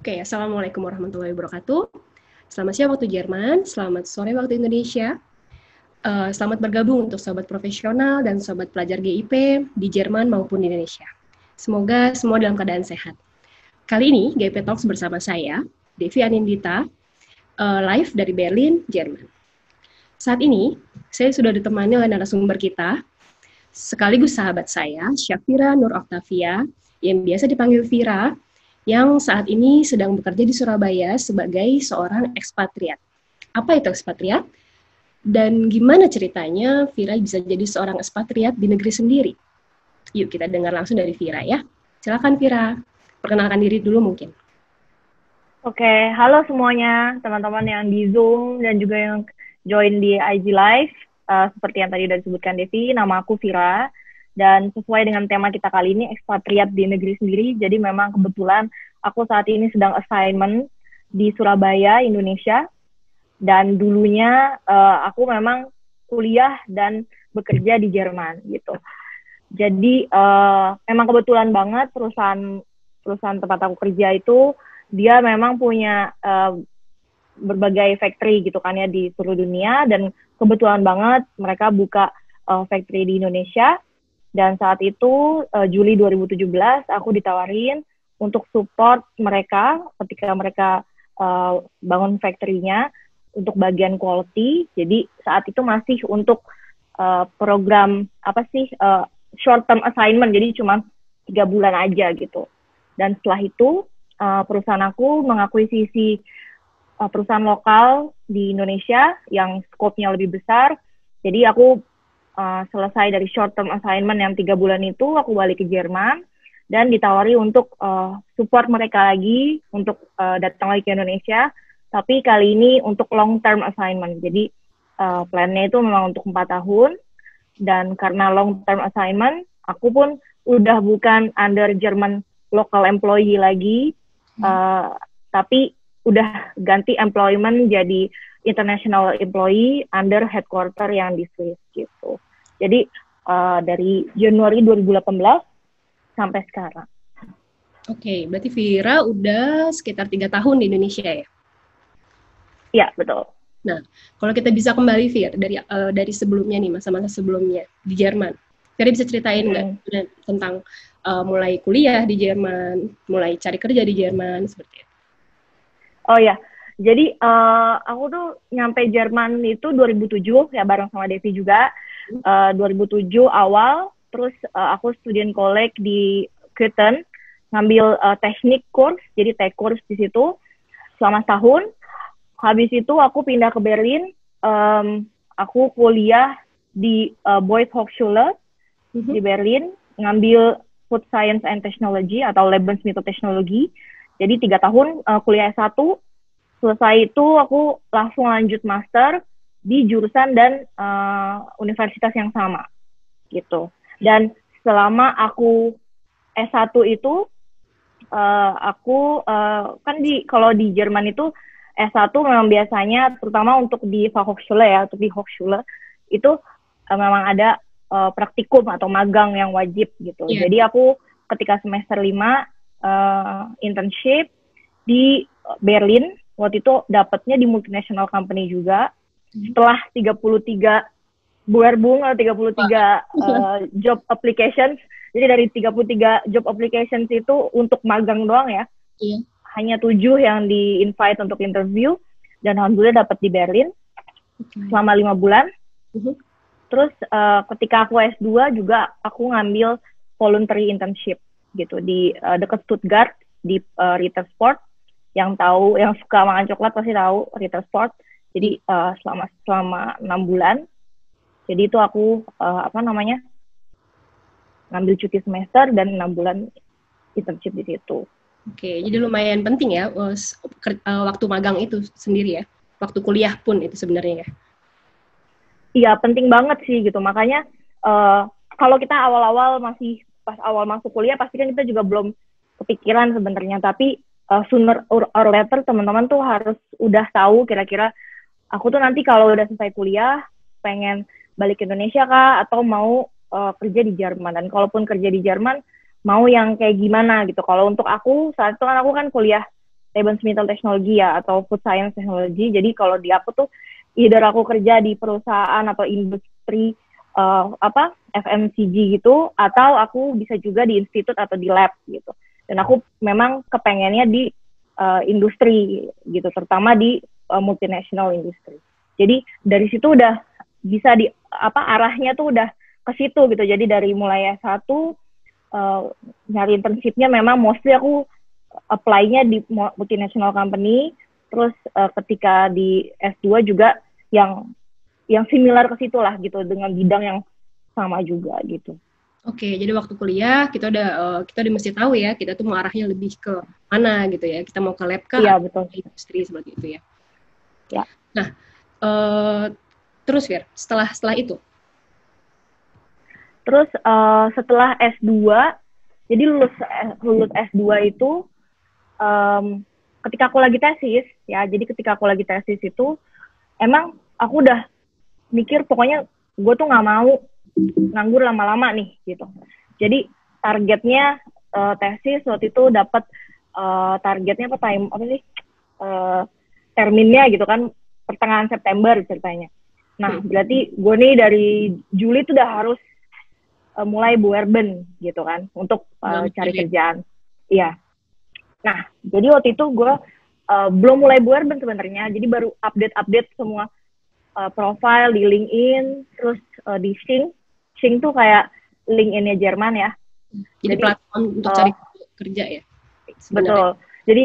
Oke, Assalamualaikum warahmatullahi wabarakatuh. Selamat siang waktu Jerman, selamat sore waktu Indonesia. Selamat bergabung untuk sobat profesional dan sobat pelajar GIP di Jerman maupun di Indonesia. Semoga semua dalam keadaan sehat. Kali ini GIP Talks bersama saya, Devi Anindita, live dari Berlin, Jerman. Saat ini, saya sudah ditemani oleh narasumber kita, sekaligus sahabat saya, Syafira Nur Oktavia, yang biasa dipanggil Vira, yang saat ini sedang bekerja di Surabaya sebagai seorang ekspatriat. Apa itu ekspatriat? Dan gimana ceritanya Vira bisa jadi seorang ekspatriat di negeri sendiri? Yuk kita dengar langsung dari Vira ya. Silakan Vira, perkenalkan diri dulu mungkin. Oke, halo semuanya, teman-teman yang di Zoom dan juga yang join di IG Live. Seperti yang tadi sudah disebutkan Devi, nama aku Vira. Dan sesuai dengan tema kita kali ini, ekspatriat di negeri sendiri. Jadi memang kebetulan aku saat ini sedang assignment di Surabaya, Indonesia. Dan dulunya aku memang kuliah dan bekerja di Jerman gitu. Jadi memang kebetulan banget perusahaan tempat aku kerja itu dia memang punya berbagai factory gitu kan ya di seluruh dunia, dan kebetulan banget mereka buka factory di Indonesia. Dan saat itu Juli 2017 aku ditawarin untuk support mereka ketika mereka bangun factory-nya untuk bagian quality. Jadi saat itu masih untuk program short term assignment, jadi cuma 3 bulan aja gitu. Dan setelah itu perusahaan aku mengakuisisi perusahaan lokal di Indonesia yang skopnya lebih besar. Jadi aku selesai dari short term assignment yang 3 bulan itu, aku balik ke Jerman dan ditawari untuk support mereka lagi untuk datang lagi ke Indonesia, tapi kali ini untuk long term assignment. Jadi plan-nya itu memang untuk 4 tahun, dan karena long term assignment aku pun udah bukan under German local employee lagi, tapi udah ganti employment jadi international employee under headquarter yang di Swiss gitu. Jadi dari Januari 2018 sampai sekarang. Oke, berarti Vira udah sekitar 3 tahun di Indonesia ya? Iya, betul. Nah, kalau kita bisa kembali Vir dari sebelumnya nih, masa-masa sebelumnya di Jerman, Vira bisa ceritain nggak tentang mulai kuliah di Jerman, mulai cari kerja di Jerman seperti itu? Oh ya, jadi aku tuh nyampe Jerman itu 2007 ya, bareng sama Devi juga. 2007 awal, terus aku student college di Köthen, ngambil teknik course, jadi tech course di situ selama setahun. Habis itu aku pindah ke Berlin, aku kuliah di Boys Hochschule di Berlin, ngambil Food Science and Technology atau Lebensmitteltechnologie. Jadi 3 tahun kuliah S1, selesai itu aku langsung lanjut master di jurusan dan universitas yang sama gitu. Dan selama aku S1 itu aku kan kalau di Jerman itu S1 memang biasanya terutama untuk di Fachhochschule ya, untuk di Hochschule itu memang ada praktikum atau magang yang wajib gitu. Yeah. Jadi aku ketika semester 5 internship di Berlin, waktu itu dapatnya di multinational company juga. Setelah 33 berbung atau 33 job applications, jadi dari 33 job applications itu untuk magang doang ya, hanya 7 yang di-invite untuk interview, dan alhamdulillah dapat di Berlin selama 5 bulan. Terus ketika aku S2 juga aku ngambil voluntary internship gitu di dekat Stuttgart di Ritter Sport. Yang suka makan coklat pasti tahu Ritter Sport. Jadi selama 6 bulan. Jadi itu aku ngambil cuti semester dan 6 bulan internship di situ. Oke, jadi lumayan penting ya waktu magang itu sendiri ya. Waktu kuliah pun itu sebenarnya ya. Iya, penting banget sih gitu. Makanya kalau kita awal-awal pas awal masuk kuliah pasti kan kita juga belum kepikiran sebenarnya, tapi sooner or later teman-teman tuh harus udah tahu kira-kira aku tuh nanti kalau udah selesai kuliah pengen balik ke Indonesia kah atau mau kerja di Jerman, dan kalaupun kerja di Jerman mau yang kayak gimana gitu. Kalau untuk aku saat itu kan aku kan kuliah Lebensmittel Technology ya, atau Food Science Technology. Jadi kalau di aku tuh either aku kerja di perusahaan atau industri FMCG gitu, atau aku bisa juga di institut atau di lab gitu. Dan aku memang kepengennya di industri gitu, terutama di multinational industry. Jadi dari situ udah bisa arahnya tuh udah ke situ gitu. Jadi dari mulai S1 nyari internship-nya memang mostly aku apply-nya di multinational company, terus ketika di S2 juga yang similar ke situ lah gitu, dengan bidang yang sama juga gitu. Oke, jadi waktu kuliah kita udah mesti tahu ya, kita tuh mau arahnya lebih ke mana gitu ya. Kita mau ke lab kah? Iya, betul. Industri seperti itu ya. Ya. Nah, terus Fir, setelah itu? Terus setelah S2, jadi lulus S2 itu ketika aku lagi tesis ya, jadi ketika aku lagi tesis itu emang aku udah mikir pokoknya gue tuh nggak mau nganggur lama-lama nih gitu. Jadi targetnya tesis waktu itu dapat targetnya terminnya gitu kan, pertengahan September ceritanya. Nah berarti gue nih dari Juli tuh udah harus mulai buerben gitu kan untuk cari kerjaan. Iya. Nah jadi waktu itu gue belum mulai buerben sebenarnya, jadi baru update semua profile di LinkedIn, terus di Xing tuh kayak LinkedIn-nya Jerman ya. Jadi platform untuk cari kerja ya? Sebenarnya. Betul. Jadi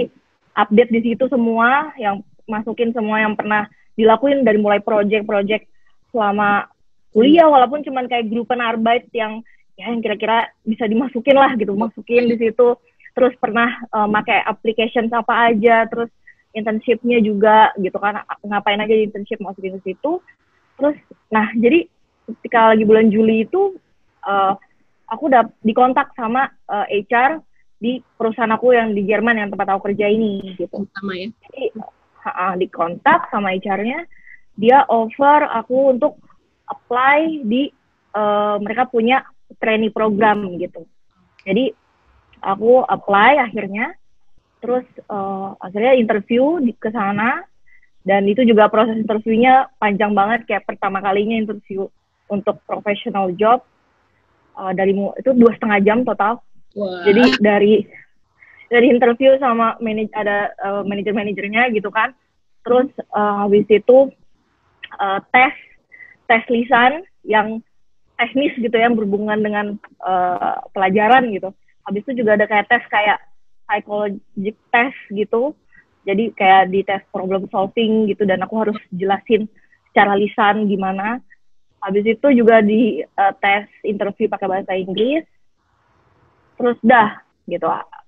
update di situ semua, yang masukin semua yang pernah dilakuin dari mulai project-project selama kuliah, walaupun cuman kayak grupen arbeit yang kira-kira bisa dimasukin lah gitu, masukin di situ. Terus pernah pakai application apa aja, terus internship-nya juga gitu kan, ngapain aja di internship masukin ke situ. Terus, nah jadi ketika lagi bulan Juli itu, aku udah dikontak sama HR di perusahaan aku yang di Jerman, yang tempat aku kerja ini gitu. Sama ya? Jadi dikontak sama HR-nya, dia offer aku untuk apply di mereka punya trainee program gitu. Jadi aku apply akhirnya, terus akhirnya interview ke sana, dan itu juga proses interviewnya panjang banget, kayak pertama kalinya interview untuk professional job, itu 2,5 jam total. Wow. Jadi dari interview sama ada manajer-manajernya gitu kan, terus habis itu tes lisan yang teknis gitu, yang berhubungan dengan pelajaran gitu. Habis itu juga ada kayak tes kayak psychological test gitu, jadi kayak di tes problem solving gitu, dan aku harus jelasin secara lisan gimana. Habis itu juga di tes interview pakai bahasa Inggris. Terus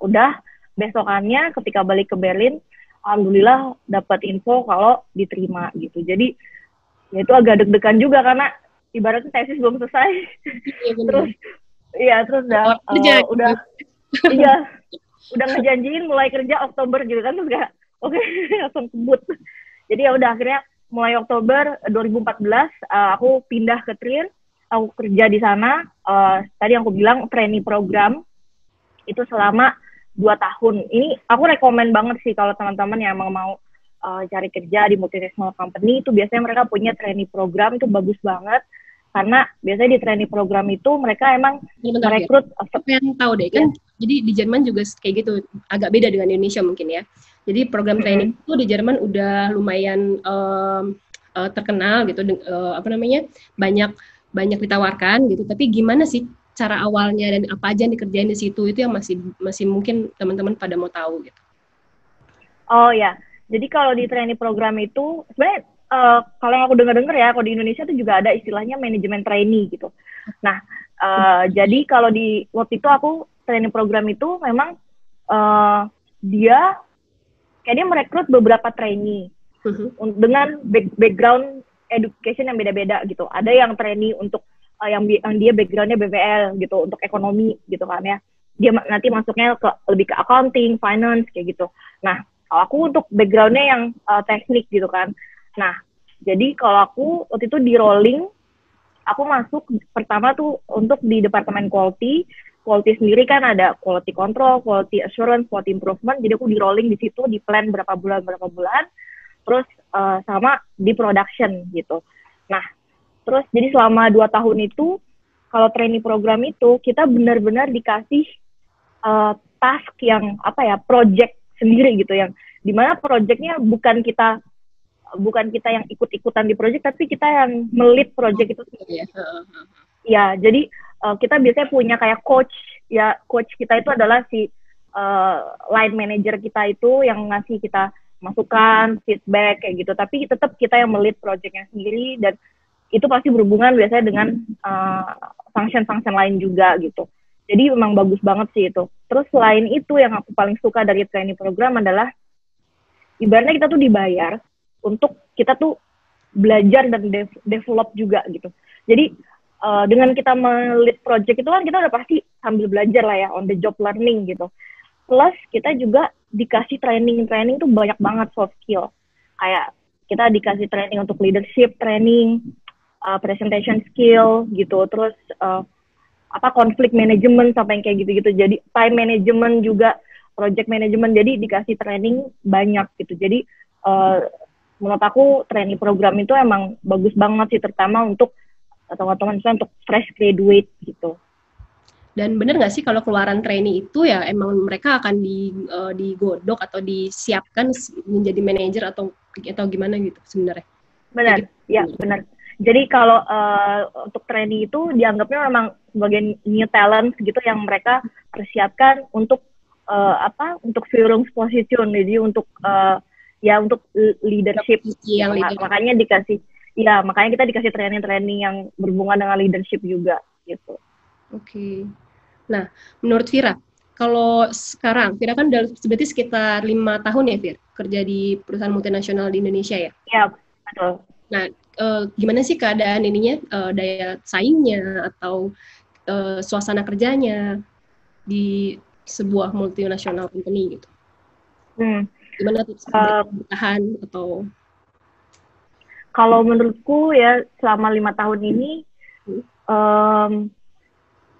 udah besokannya ketika balik ke Berlin, alhamdulillah dapat info kalau diterima gitu. Jadi ya itu agak deg-degan juga, karena ibaratnya tesis belum selesai. Terus udah ngejanjiin mulai kerja Oktober gitu kan, terus kayak oke, langsung kebut. Jadi ya udah akhirnya mulai Oktober 2014 aku pindah ke Trier, aku kerja di sana. Tadi aku bilang trainee program itu selama 2 tahun. Ini aku rekomen banget sih kalau teman-teman yang emang mau cari kerja di multinational company, itu biasanya mereka punya trainee program, itu bagus banget. Karena biasanya di trainee program itu mereka emang merekrut. Yang tahu deh kan, jadi di Jerman juga kayak gitu, agak beda dengan Indonesia mungkin ya. Jadi program training itu di Jerman udah lumayan terkenal gitu, banyak ditawarkan gitu. Tapi gimana sih cara awalnya dan apa aja yang dikerjain di situ, itu yang masih mungkin teman-teman pada mau tahu gitu. Oh ya, jadi kalau di trainee program itu sebenarnya kalau yang aku dengar ya, kalau di Indonesia itu juga ada istilahnya manajemen trainee gitu. Nah, jadi kalau di waktu itu aku training program itu memang dia merekrut beberapa trainee dengan background education yang beda-beda gitu. Ada yang trainee untuk yang dia backgroundnya BWL gitu, untuk ekonomi gitu kan ya. Dia nanti masuknya lebih ke accounting, finance kayak gitu. Nah, kalau aku untuk backgroundnya yang teknik gitu kan. Nah, jadi kalau aku waktu itu di rolling, aku masuk pertama tuh untuk di departemen quality, quality sendiri kan ada quality control, quality assurance, quality improvement. Jadi aku di rolling di situ, di plan berapa bulan, terus sama di production gitu. Nah, terus jadi selama 2 tahun itu, kalau trainee program itu kita benar-benar dikasih task yang project sendiri gitu, yang dimana projectnya bukan kita yang ikut-ikutan di project, tapi kita yang melit project itu sendiri. Ya, jadi kita biasanya punya kayak coach, ya coach kita itu adalah si line manager kita itu yang ngasih kita masukan, feedback kayak gitu, tapi tetap kita yang melit projectnya sendiri, dan itu pasti berhubungan biasanya dengan function-function lain juga gitu. Jadi memang bagus banget sih itu. Terus selain itu yang aku paling suka dari training program adalah ibaratnya kita tuh dibayar untuk kita tuh belajar dan develop juga gitu. Jadi dengan kita melit project itu kan kita udah pasti sambil belajar lah ya, on the job learning gitu. Plus kita juga dikasih training tuh banyak banget soft skill. Kayak kita dikasih training untuk leadership training, presentation skill gitu, terus conflict management sampai yang kayak gitu-gitu. Jadi time management juga, project management, jadi dikasih training banyak gitu. Jadi menurut aku training program itu emang bagus banget sih, terutama untuk teman-teman untuk fresh graduate gitu. Dan benar nggak sih kalau keluaran trainee itu ya emang mereka akan digodok atau disiapkan menjadi manajer atau gimana gitu sebenarnya? Benar, gitu. Ya benar. Jadi kalau untuk trainee itu dianggapnya memang sebagai new talent gitu yang mereka persiapkan untuk untuk Führungsposition, jadi untuk untuk leadership. Makanya kita dikasih training yang berhubungan dengan leadership juga gitu. Oke. Nah, menurut Vira, kalau sekarang, Vira kan berarti sekitar 5 tahun ya, Vir, kerja di perusahaan multinasional di Indonesia ya? Iya, betul. Nah, gimana sih keadaan ininya, daya saingnya atau suasana kerjanya di sebuah multinasional company gitu? Gimana tips bertahan atau? Kalau menurutku ya selama 5 tahun ini,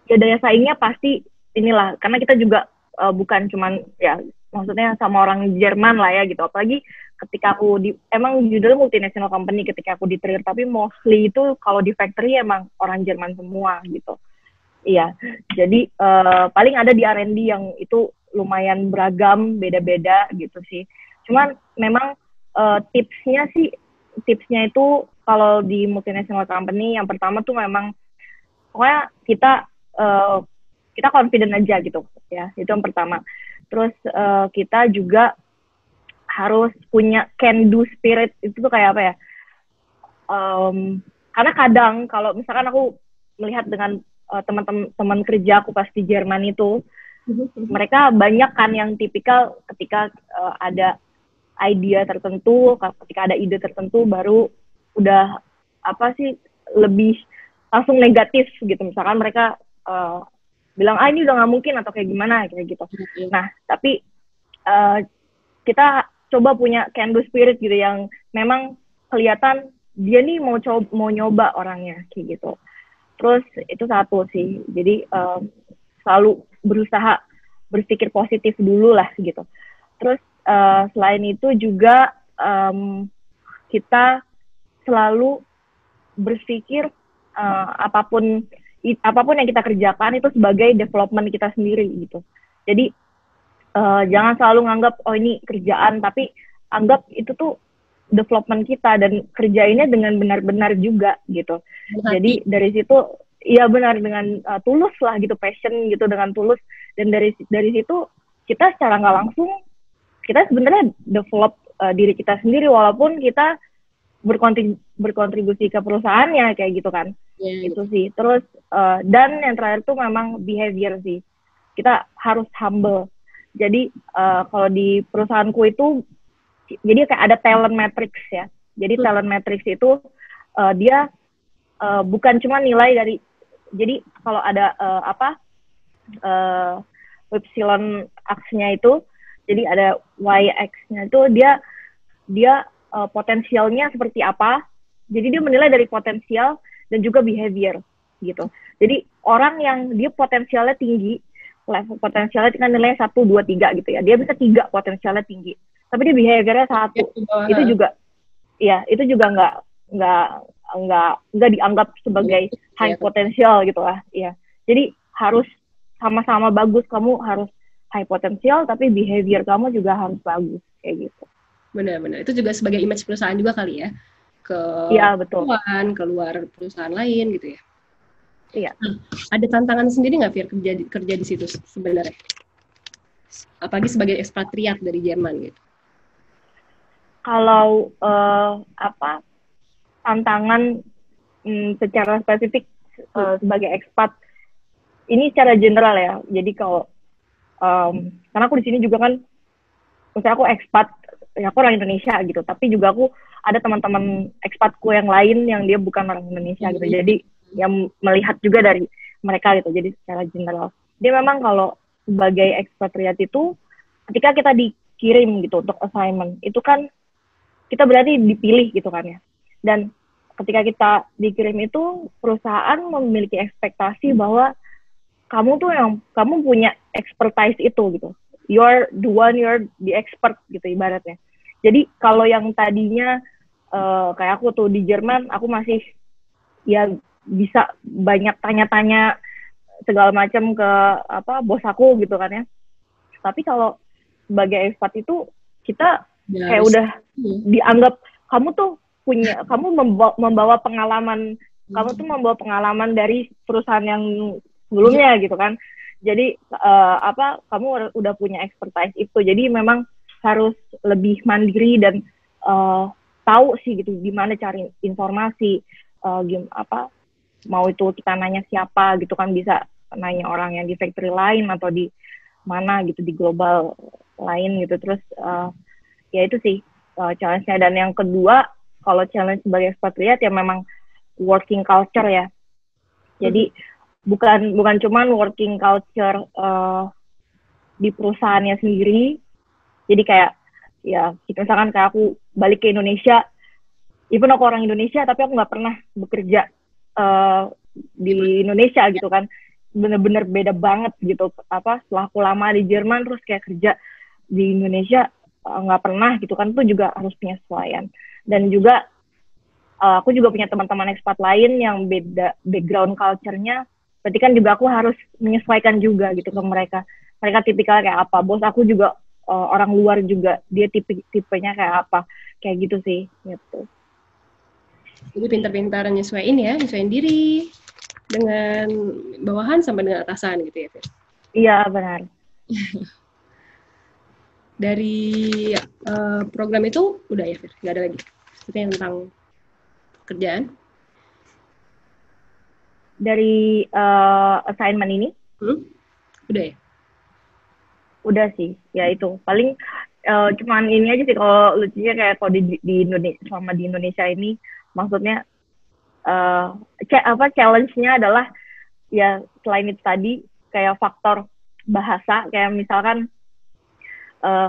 ya daya saingnya pasti inilah, karena kita juga bukan cuman ya maksudnya sama orang Jerman lah ya gitu, apalagi ketika aku emang judulnya multinational company ketika aku di Trier, tapi mostly itu kalau di factory emang orang Jerman semua gitu. Iya, jadi paling ada di R&D yang itu lumayan beragam, beda-beda gitu sih. Cuman memang tipsnya itu kalau di multinational company yang pertama tuh memang pokoknya kita confident aja gitu ya, itu yang pertama. Terus kita juga harus punya can do spirit, itu tuh kayak apa ya, karena kadang kalau misalkan aku melihat dengan teman-teman kerja aku pas di Jerman itu, mereka banyak kan yang tipikal ketika ada idea tertentu, ketika ada ide tertentu baru udah lebih langsung negatif gitu. Misalkan mereka bilang ini udah nggak mungkin atau kayak gimana kayak gitu. Nah tapi kita coba punya can do spirit gitu yang memang kelihatan dia nih mau nyoba orangnya kayak gitu. Terus itu satu sih, jadi selalu berusaha berpikir positif dulu lah gitu. Terus selain itu juga kita selalu berpikir apapun yang kita kerjakan itu sebagai development kita sendiri gitu. Jadi jangan selalu nganggap ini kerjaan, tapi anggap itu tuh development kita dan kerjainnya dengan benar-benar juga gitu. Jadi dari situ ya benar dengan tulus lah gitu, passion gitu dengan tulus, dan dari situ kita secara nggak langsung kita sebenarnya develop diri kita sendiri walaupun kita berkontribusi ke perusahaannya kayak gitu kan. Itu sih. Terus dan yang terakhir tuh memang behavior sih. Kita harus humble. Jadi kalau di perusahaanku itu jadi kayak ada talent matrix ya. Jadi talent matrix itu dia bukan cuma nilai dari, jadi kalau ada epsilon X-nya itu, jadi ada Y-X-nya itu dia potensialnya seperti apa. Jadi dia menilai dari potensial dan juga behavior. gitu. Jadi orang yang dia potensialnya tinggi, level potensialnya kan nilainya 1, 2, 3 gitu ya. Dia bisa 3 potensialnya tinggi. Tapi dia behaviornya 1. Itu juga ya, itu juga nggak dianggap sebagai high potential gitu lah. Ya. Jadi harus sama-sama bagus, kamu harus high potential tapi behavior kamu juga harus bagus kayak gitu. Benar-benar. Itu juga sebagai image perusahaan juga kali ya. Iya, betul. Keluar perusahaan lain gitu ya. Iya. Nah, ada tantangan sendiri nggak Fir kerja di situ sebenarnya? Apalagi sebagai ekspatriat dari Jerman gitu. Kalau tantangan secara spesifik sebagai ekspat ini secara general ya. Jadi kalau karena aku di sini juga kan, misalnya aku ekspat, ya aku orang Indonesia gitu, tapi juga aku ada teman-teman ekspatku yang lain yang dia bukan orang Indonesia gitu. Jadi yang melihat juga dari mereka gitu. Jadi secara general. Dia memang kalau sebagai ekspatriat itu ketika kita dikirim gitu untuk assignment, itu kan kita berarti dipilih gitu kan ya. Dan ketika kita dikirim itu perusahaan memiliki ekspektasi bahwa kamu punya expertise itu gitu. You're the expert gitu ibaratnya. Jadi kalau yang tadinya kayak aku tuh di Jerman, aku masih ya bisa banyak tanya-tanya segala macam ke bos aku gitu kan ya. Tapi kalau sebagai ekspat itu kita kayak udah dianggap kamu membawa pengalaman, kamu tuh membawa pengalaman dari perusahaan yang sebelumnya gitu kan. Jadi kamu udah punya expertise itu. Jadi memang harus lebih mandiri dan tahu sih gitu gimana cari informasi, mau itu kita nanya siapa gitu kan, bisa nanya orang yang di factory lain atau di mana gitu di global lain gitu. Terus ya itu sih challenge-nya. Dan yang kedua, kalau challenge sebagai ekspatriat ya memang working culture ya. Jadi bukan cuman working culture di perusahaannya sendiri. Jadi kayak ya misalkan kayak aku balik ke Indonesia, even aku orang Indonesia tapi aku nggak pernah bekerja di Indonesia gitu kan, bener-bener beda banget gitu. Setelah aku lama di Jerman terus kayak kerja di Indonesia nggak pernah gitu kan, itu juga harus penyesuaian. Dan juga aku juga punya teman-teman ekspat lain yang beda background culture-nya, berarti kan juga aku harus menyesuaikan juga gitu ke mereka tipikalnya kayak apa. Bos aku juga orang luar juga, dia tipenya kayak apa, kayak gitu sih gitu. Jadi pintar-pintar nyesuaiin diri dengan bawahan sampai dengan atasan gitu ya, Fir? Iya, benar. Dari program itu udah ya, Fir? Nggak ada lagi? Maksudnya tentang kerjaan? Dari assignment ini? Udah ya? Udah sih, ya itu. Paling cuman ini aja sih, kalau lucunya kayak kalau di Indonesia, selama di Indonesia ini, maksudnya challenge-nya adalah ya selain itu tadi kayak faktor bahasa, kayak misalkan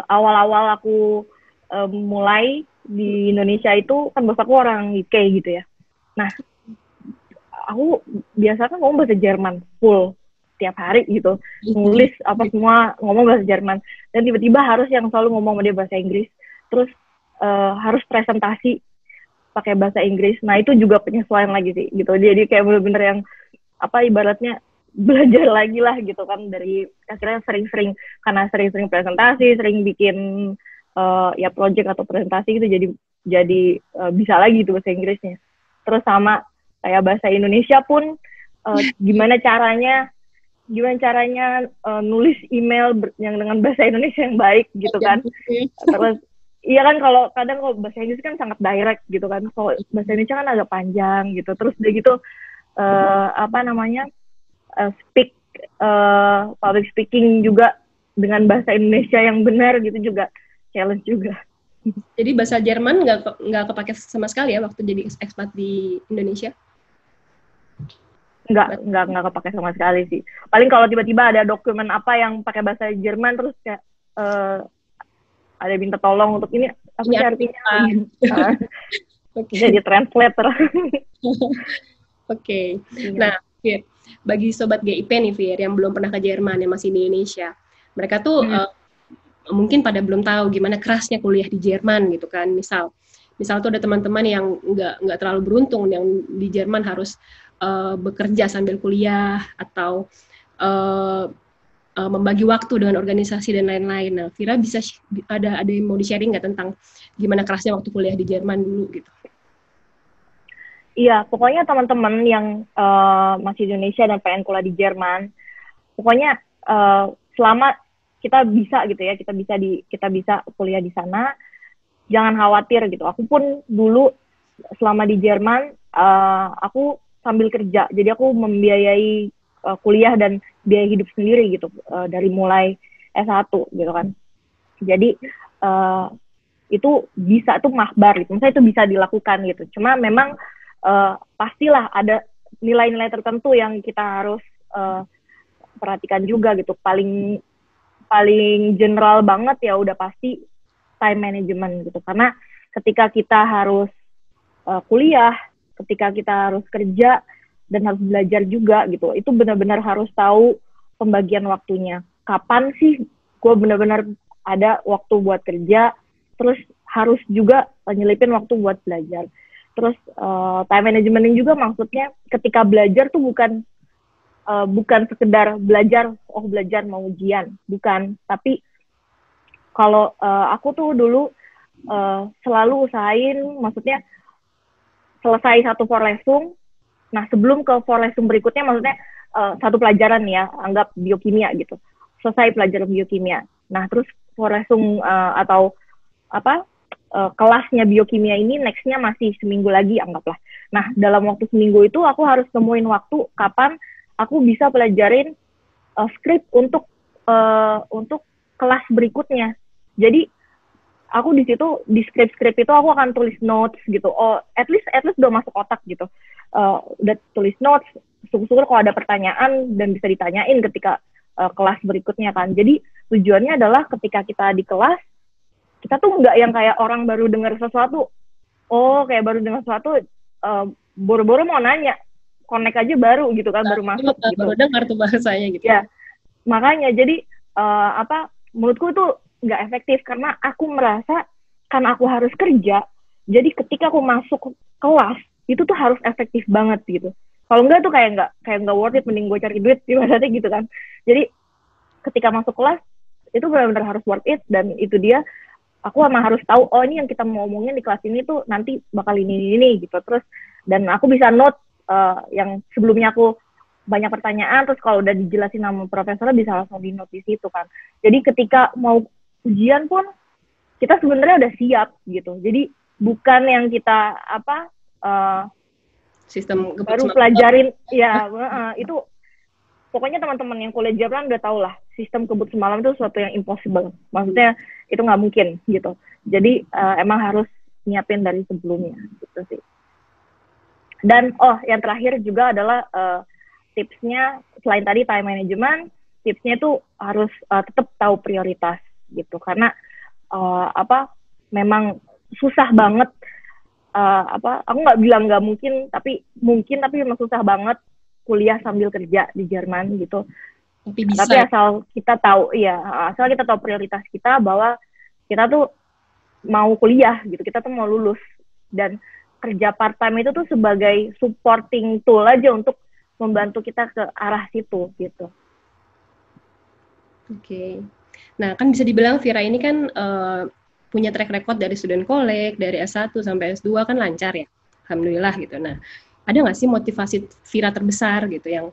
awal-awal aku mulai di Indonesia itu kan bos aku orang UK gitu ya. Nah, aku biasa kan ngomong bahasa Jerman full tiap hari gitu, nulis semua ngomong bahasa Jerman, dan tiba-tiba harus yang selalu ngomong sama dia bahasa Inggris, terus harus presentasi pakai bahasa Inggris. Nah itu juga penyesuaian lagi sih gitu. Jadi kayak bener-bener yang ibaratnya belajar lagi lah gitu kan, dari akhirnya sering-sering presentasi, sering bikin ya project atau presentasi gitu, jadi bisa lagi itu bahasa Inggrisnya. Terus sama kayak bahasa Indonesia pun gimana caranya nulis email yang dengan bahasa Indonesia yang baik gitu kan. Terus iya kan, kalau kadang bahasa Inggris kan sangat direct gitu kan, kalau bahasa Indonesia kan agak panjang gitu. Terus udah gitu public speaking juga dengan bahasa Indonesia yang benar gitu juga challenge juga. Jadi bahasa Jerman nggak kepake sama sekali ya waktu jadi ekspat di Indonesia? Nggak kepake sama sekali sih. Paling kalau tiba-tiba ada dokumen apa yang pakai bahasa Jerman, terus kayak ada minta tolong untuk ini apa sih artinya, jadi translator. Oke. Nah, Fir, bagi sobat GIP nih Fir, yang belum pernah ke Jerman, yang masih di Indonesia, mereka tuh mungkin pada belum tahu gimana kerasnya kuliah di Jerman gitu kan. Misal tuh ada teman-teman yang nggak terlalu beruntung yang di Jerman harus bekerja sambil kuliah atau membagi waktu dengan organisasi dan lain-lain. Nah, Vira bisa ada yang mau di-sharing nggak tentang gimana kerasnya waktu kuliah di Jerman dulu gitu? Iya, pokoknya teman-teman yang masih di Indonesia dan pengen kuliah di Jerman, pokoknya selama kita bisa gitu ya, kita bisa kuliah di sana, jangan khawatir gitu. Aku pun dulu selama di Jerman, aku sambil kerja, jadi aku membiayai kuliah dan biaya hidup sendiri gitu, dari mulai S1 gitu kan. Jadi itu bisa, itu mahbar gitu, misalnya itu bisa dilakukan gitu. Cuma memang pastilah ada nilai-nilai tertentu yang kita harus perhatikan juga gitu. Paling general banget ya udah pasti time management gitu. Karena ketika kita harus kuliah, ketika kita harus kerja dan harus belajar juga gitu, itu benar-benar harus tahu pembagian waktunya. Kapan sih gue benar-benar ada waktu buat kerja, terus harus juga nyelipin waktu buat belajar. Terus time management juga maksudnya ketika belajar tuh bukan sekedar belajar, belajar mau ujian, bukan. Tapi kalau aku tuh dulu selalu usahain, maksudnya selesai satu Vorlesung, nah sebelum ke Vorlesung berikutnya, maksudnya satu pelajaran ya, anggap biokimia gitu, selesai pelajaran biokimia. Nah terus Vorlesung atau kelasnya biokimia ini nextnya masih seminggu lagi anggaplah. Nah dalam waktu seminggu itu aku harus temuin waktu kapan aku bisa pelajarin skrip untuk kelas berikutnya. Jadi aku di situ di skrip itu aku akan tulis notes gitu. At least udah masuk otak gitu. Udah tulis notes. Syukur-syukur kalau ada pertanyaan dan bisa ditanyain ketika kelas berikutnya kan. Jadi tujuannya adalah ketika kita di kelas, kita tuh nggak yang kayak orang baru dengar sesuatu. Kayak baru dengar sesuatu, boro-boro mau nanya, connect aja baru gitu kan, baru masuk gitu. Baru dengar tuh bahasanya gitu. Ya, makanya jadi menurutku tuh nggak efektif karena aku merasa karena aku harus kerja, jadi ketika aku masuk kelas itu tuh harus efektif banget gitu. Kalau enggak tuh kayak nggak worth it, mending gue cari duit gimana gitu kan. Jadi ketika masuk kelas itu benar-benar harus worth it, dan itu dia aku emang harus tahu ini yang kita mau ngomongin di kelas ini tuh nanti bakal ini gitu. Terus dan aku bisa note yang sebelumnya aku banyak pertanyaan, terus kalau udah dijelasin sama profesornya bisa langsung di note di situ kan. Jadi ketika mau ujian pun kita sebenarnya udah siap gitu. Jadi bukan yang kita sistem baru pelajarin ya itu pokoknya teman-teman yang kuliah Jerman udah tau lah, sistem kebut semalam itu sesuatu yang impossible. Maksudnya itu nggak mungkin gitu. Jadi emang harus nyiapin dari sebelumnya gitu sih. Dan yang terakhir juga adalah tipsnya selain tadi time management, tipsnya itu harus tetap tahu prioritas gitu. Karena memang susah banget. Aku nggak bilang nggak mungkin, tapi memang susah banget kuliah sambil kerja di Jerman gitu. Tapi asal kita tahu prioritas kita, bahwa kita tuh mau kuliah gitu, kita tuh mau lulus, dan kerja part time itu tuh sebagai supporting tool aja untuk membantu kita ke arah situ gitu. Oke. Nah, kan bisa dibilang Vira ini kan punya track record dari student collect, dari S1 sampai S2 kan lancar ya. Alhamdulillah gitu. Nah, ada nggak sih motivasi Vira terbesar gitu yang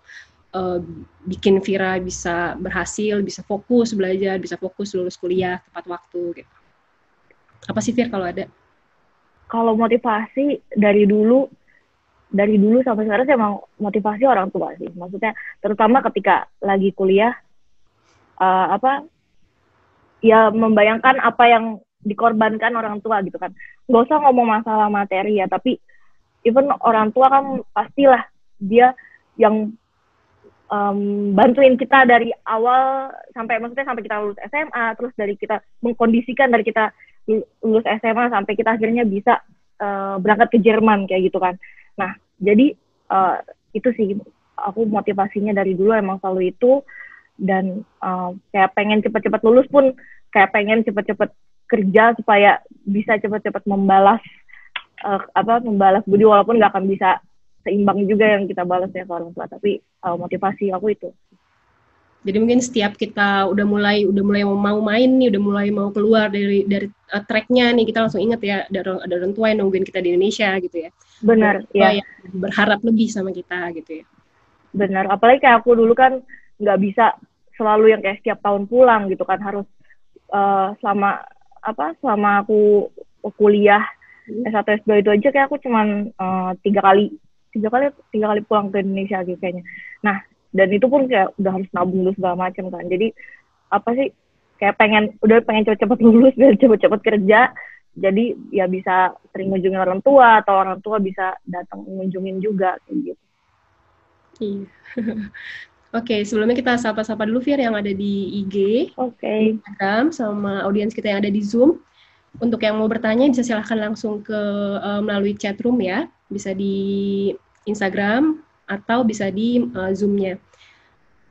bikin Vira bisa berhasil, bisa fokus belajar, bisa fokus lulus kuliah tepat waktu gitu? Apa sih Vira kalau ada? Kalau motivasi dari dulu sampai sekarang sih emang motivasi orang tua sih. Maksudnya terutama ketika lagi kuliah, ya membayangkan apa yang dikorbankan orang tua gitu kan. Nggak usah ngomong masalah materi ya, tapi even orang tua kan pastilah dia yang bantuin kita dari awal sampai kita lulus SMA, terus dari kita mengkondisikan dari kita lulus SMA sampai kita akhirnya bisa berangkat ke Jerman kayak gitu kan. Nah, jadi itu sih aku motivasinya dari dulu emang selalu itu, dan kayak pengen cepet-cepet lulus pun kayak pengen cepet-cepet kerja supaya bisa cepet-cepet membalas membalas budi, walaupun nggak akan bisa seimbang juga yang kita balas ya ke orang tua, tapi motivasi aku itu. Jadi mungkin setiap kita udah mulai mau main nih, udah mulai mau keluar dari tracknya nih, kita langsung inget ya ada orang tua yang nungguin kita di Indonesia gitu ya. Benar, ya. Yang berharap lebih sama kita gitu ya. Benar, apalagi kayak aku dulu kan nggak bisa selalu yang kayak setiap tahun pulang gitu kan, harus selama aku kuliah S1 S2 itu aja kayak aku cuman 3 kali pulang ke Indonesia gitu kayaknya. Nah, dan itu pun kayak udah harus nabung dulu segala macam kan. Jadi kayak pengen cepet-cepet lulus biar cepet-cepet kerja. Jadi ya bisa sering ngunjungin orang tua, atau orang tua bisa datang ngunjungin juga kayak gitu. Iya. Oke, sebelumnya kita sapa-sapa dulu Fir yang ada di IG, Instagram, sama audiens kita yang ada di Zoom. Untuk yang mau bertanya bisa silahkan langsung ke melalui chat room ya, bisa di Instagram atau bisa di Zoom-nya.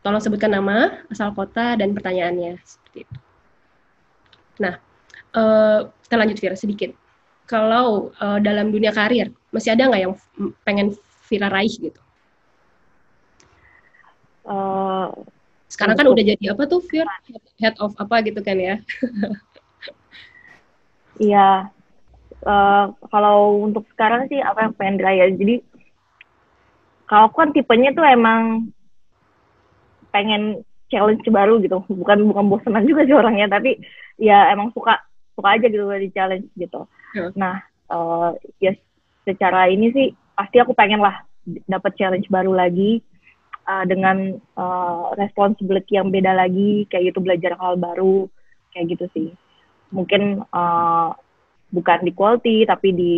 Tolong sebutkan nama, asal kota, dan pertanyaannya. Seperti itu. Nah, kita lanjut Vira sedikit. Kalau dalam dunia karir, masih ada nggak yang pengen Vira raih gitu? Sekarang kan udah jadi apa tuh Vira? Head of apa gitu kan ya? Iya. Kalau untuk sekarang sih apa yang pengen diraih? Jadi kalau aku kan tipenya tuh emang pengen challenge baru gitu, bukan bosenan juga sih orangnya, tapi ya emang suka aja gitu di challenge gitu. Nah, ya secara ini sih pasti aku pengen lah dapat challenge baru lagi, dengan responsibility yang beda lagi, kayak gitu, belajar hal baru kayak gitu sih. Mungkin bukan di quality tapi di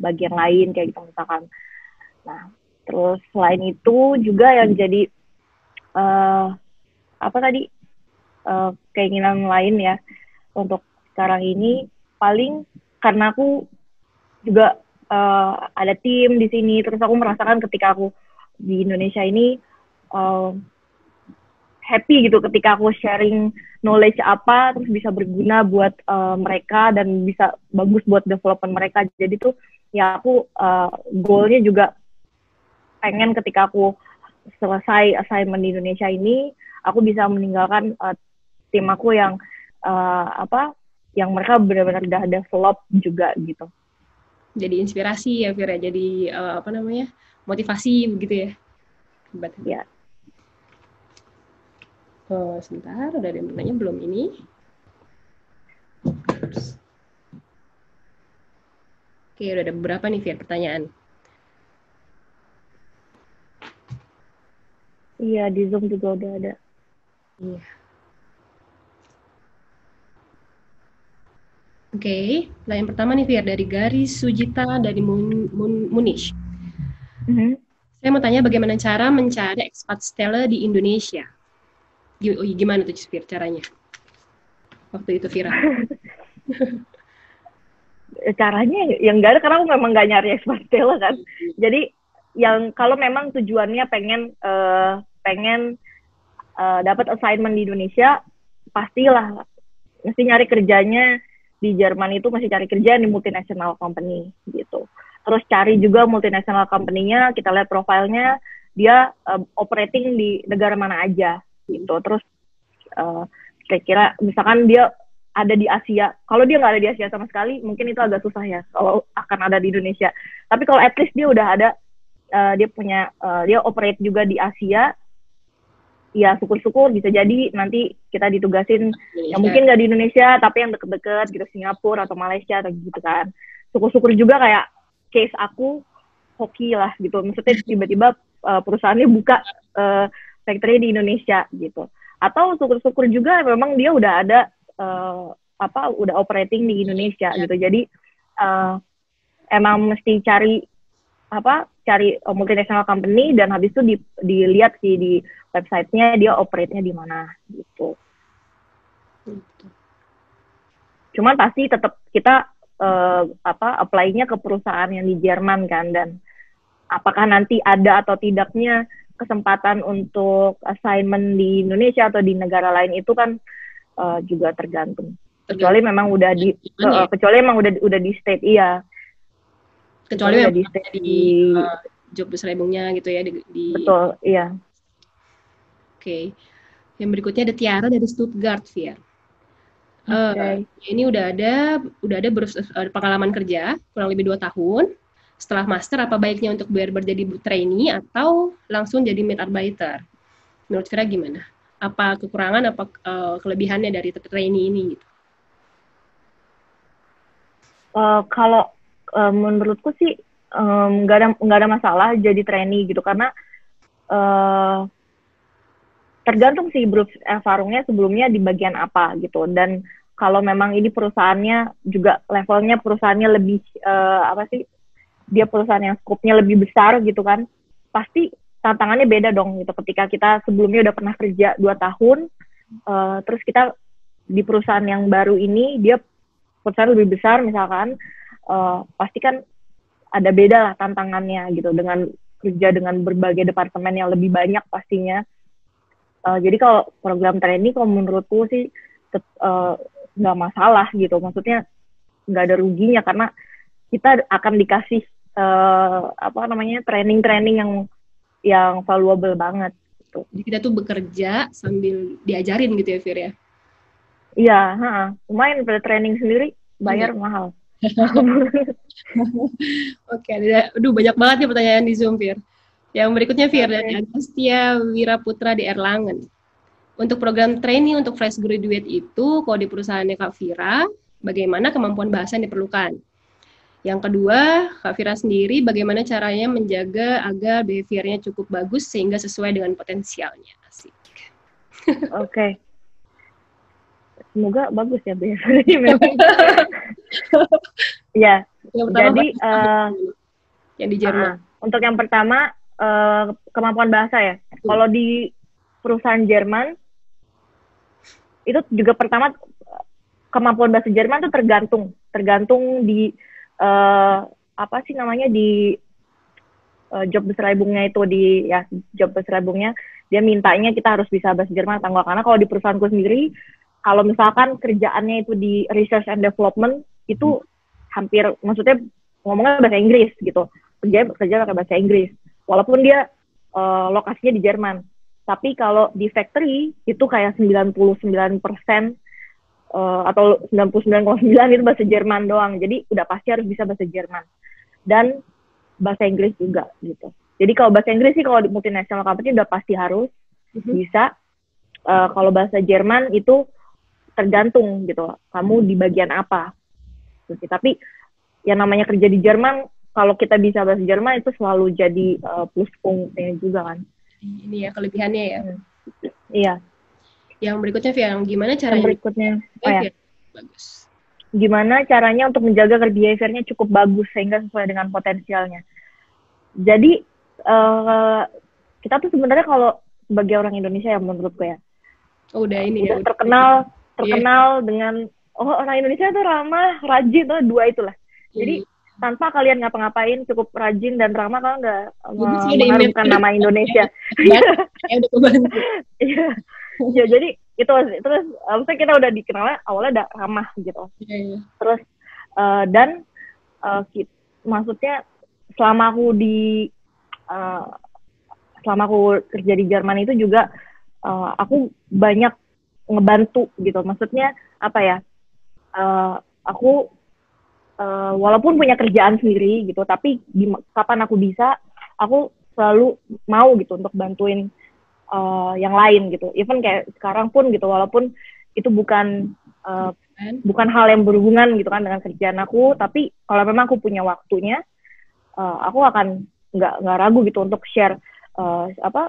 bagian lain kayak gitu misalkan. Nah, terus selain itu juga yang jadi keinginan lain ya untuk sekarang ini, paling karena aku juga ada tim di sini, terus aku merasakan ketika aku di Indonesia ini happy gitu ketika aku sharing knowledge terus bisa berguna buat mereka dan bisa bagus buat development mereka. Jadi tuh ya aku goalnya juga pengen ketika aku selesai assignment di Indonesia ini, aku bisa meninggalkan tim aku yang yang mereka benar-benar udah develop juga gitu. Jadi inspirasi ya Vira, jadi motivasi begitu ya. Ya. Sebentar, udah ada yang bertanya belum ini? Oke, udah ada beberapa nih Vira pertanyaan. Iya, di Zoom juga udah ada. Iya. Oke, yang pertama nih Fir, dari Garis Sujita dari Munish. Saya mau tanya bagaimana cara mencari expat Stella di Indonesia? Gimana tuh Fir caranya? Waktu itu Vira. Caranya yang nggak ada, karena aku memang nggak nyari expat Stella kan. Jadi yang kalau memang tujuannya pengen dapat assignment di Indonesia, pastilah mesti nyari kerjanya di Jerman itu, masih cari kerja di multinational company gitu. Terus cari juga multinational company-nya, kita lihat profilnya, dia operating di negara mana aja gitu. Terus kira-kira misalkan dia ada di Asia, kalau dia nggak ada di Asia sama sekali, mungkin itu agak susah ya kalau akan ada di Indonesia. Tapi kalau at least dia udah ada, dia operate juga di Asia, ya syukur-syukur bisa jadi nanti kita ditugasin yang mungkin nggak di Indonesia tapi yang deket-deket gitu, Singapura atau Malaysia atau gitu kan. Syukur-syukur juga kayak case aku hoki lah gitu, maksudnya tiba-tiba perusahaannya buka factory di Indonesia gitu. Atau syukur-syukur juga memang dia udah ada udah operating di Indonesia gitu. Jadi emang mesti cari multinational company, dan habis itu dilihat sih di website-nya dia operate-nya di mana gitu. Cuman pasti tetap kita apply-nya ke perusahaan yang di Jerman kan, dan apakah nanti ada atau tidaknya kesempatan untuk assignment di Indonesia atau di negara lain itu kan juga tergantung. Kecuali memang udah di kecuali memang udah di state, iya. Kecuali memang di job description-nya gitu ya di Betul, iya. Oke. Yang berikutnya ada Tiara dari Stuttgart, Fier. Ini udah ada pengalaman kerja kurang lebih 2 tahun. Setelah master, apa baiknya untuk biar jadi trainee atau langsung jadi Mitarbeiter? Menurut Fira gimana? Apa kekurangan, apa kelebihannya dari trainee ini gitu? Kalau menurutku sih nggak ada masalah jadi trainee gitu, karena tergantung sih Bruce Farungnya sebelumnya di bagian apa gitu. Dan kalau memang ini perusahaannya juga levelnya perusahaannya lebih dia perusahaan yang skopnya lebih besar gitu kan, pasti tantangannya beda dong gitu. Ketika kita sebelumnya udah pernah kerja 2 tahun, terus kita di perusahaan yang baru ini, dia perusahaan lebih besar misalkan, pasti kan ada beda lah tantangannya gitu, dengan kerja dengan berbagai departemen yang lebih banyak pastinya. Jadi kalau program trainee, kalau menurutku sih nggak masalah gitu, maksudnya nggak ada ruginya karena kita akan dikasih training yang valuable banget gitu. Jadi kita tuh bekerja sambil diajarin gitu ya, Fir ya? Iya, lumayan pada training sendiri bayar mahal. Oke, banyak banget nih pertanyaan di Zoom, Fir. Yang berikutnya, Fir, dari Agustia Wiraputra di Erlangen. Untuk program trainee untuk fresh graduate itu, kalau di perusahaannya Kak Fira, bagaimana kemampuan bahasa yang diperlukan? Yang kedua, Kak Fira sendiri, bagaimana caranya menjaga agar behavior-nya cukup bagus sehingga sesuai dengan potensialnya? Asik. Oke. Semoga bagus ya behavior-nya memang. Ya, jadi yang di Jerman. Untuk yang pertama, kemampuan bahasa ya. Kalau di perusahaan Jerman, itu juga pertama kemampuan bahasa Jerman itu tergantung di di job beschreibungnya itu, job beschreibungnya dia mintanya kita harus bisa bahasa Jerman atau enggak. Karena kalau di perusahaanku sendiri, kalau misalkan kerjaannya itu di research and development, itu hampir, maksudnya ngomongnya bahasa Inggris gitu, kerja pakai bahasa Inggris walaupun dia lokasinya di Jerman. Tapi kalau di factory itu kayak 99% atau 99,9 itu bahasa Jerman doang. Jadi udah pasti harus bisa bahasa Jerman dan bahasa Inggris juga gitu. Jadi kalau bahasa Inggris sih kalau di multinational company udah pasti harus bisa. Kalau bahasa Jerman itu tergantung gitu, kamu di bagian apa. Tapi yang namanya kerja di Jerman, kalau kita bisa bahasa Jerman itu selalu jadi plus punktnya juga kan. Ini ya kelebihannya ya. Iya. Yang berikutnya, Fia, gimana caranya? Yang berikutnya, bagus. Gimana caranya untuk menjaga behavior-nya cukup bagus sehingga sesuai dengan potensialnya. Jadi kita tuh sebenarnya kalau sebagai orang Indonesia ya menurutku ya, udah ini ya, terkenal dengan orang Indonesia tuh ramah, rajin tuh 2 itulah. Jadi tanpa kalian ngapa-ngapain cukup rajin dan ramah, kalau nggak mengharumkan nama Indonesia. Ya jadi itu terus maksudnya kita udah dikenal awalnya udah ramah gitu. Terus maksudnya selama aku kerja di Jerman itu juga aku banyak ngebantu gitu. Maksudnya apa ya? Aku walaupun punya kerjaan sendiri gitu, tapi kapan aku bisa, aku selalu mau gitu untuk bantuin yang lain gitu. Even kayak sekarang pun gitu, walaupun itu bukan hal yang berhubungan gitu kan dengan kerjaan aku, tapi kalau memang aku punya waktunya, aku akan nggak ragu gitu untuk share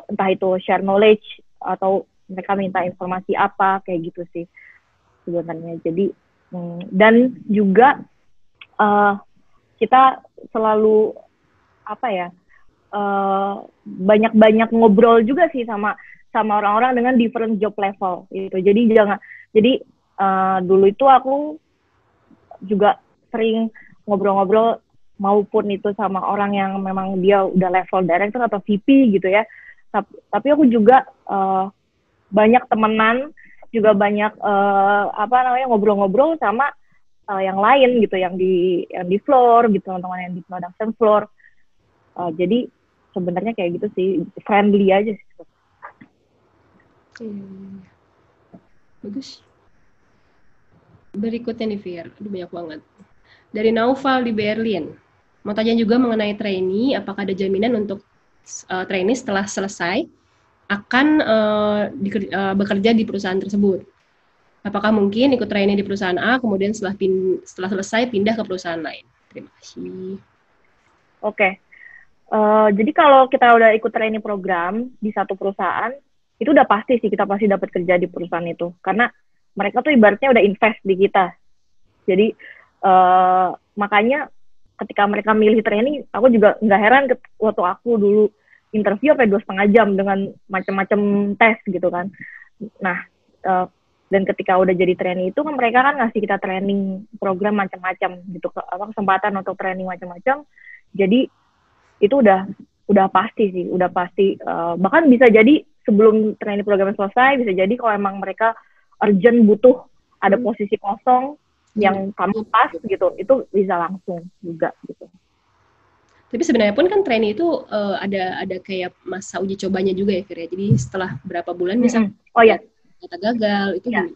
entah itu share knowledge atau mereka minta informasi apa kayak gitu sih sebenarnya. Jadi dan juga kita selalu banyak ngobrol juga sih sama orang-orang dengan different job level gitu. Jadi dulu itu aku juga sering ngobrol-ngobrol maupun itu sama orang yang memang dia udah level director atau VP gitu ya, tapi aku juga banyak temenan, juga banyak ngobrol-ngobrol sama yang lain gitu, yang di floor gitu, teman-teman yang di production floor. Jadi sebenarnya kayak gitu sih, friendly aja sih. Bagus. Berikutnya nih Fir, banyak banget. Dari Naufal di Berlin, mau tanya juga mengenai trainee, apakah ada jaminan untuk trainee setelah selesai akan bekerja di perusahaan tersebut? Apakah mungkin ikut trainee di perusahaan A, kemudian setelah selesai pindah ke perusahaan lain? Terima kasih. Oke. Jadi kalau kita udah ikut trainee program di satu perusahaan, itu udah pasti sih kita pasti dapat kerja di perusahaan itu. Karena mereka tuh ibaratnya udah invest di kita. Jadi makanya ketika mereka milih trainee, aku juga nggak heran waktu aku dulu interview sampai 2,5 jam dengan macam-macam tes gitu kan. Nah, dan ketika udah jadi trainee itu kan mereka kan ngasih kita training program macam-macam gitu, kesempatan untuk training macam-macam. Jadi itu udah pasti sih, udah pasti. Bahkan bisa jadi sebelum training program selesai, bisa jadi kalau emang mereka urgent butuh ada posisi kosong yang kamu pas gitu, itu bisa langsung juga gitu. Tapi sebenarnya pun kan trainee itu ada kayak masa uji cobanya juga ya Fir ya. Jadi setelah berapa bulan misalnya kita gagal itu ya.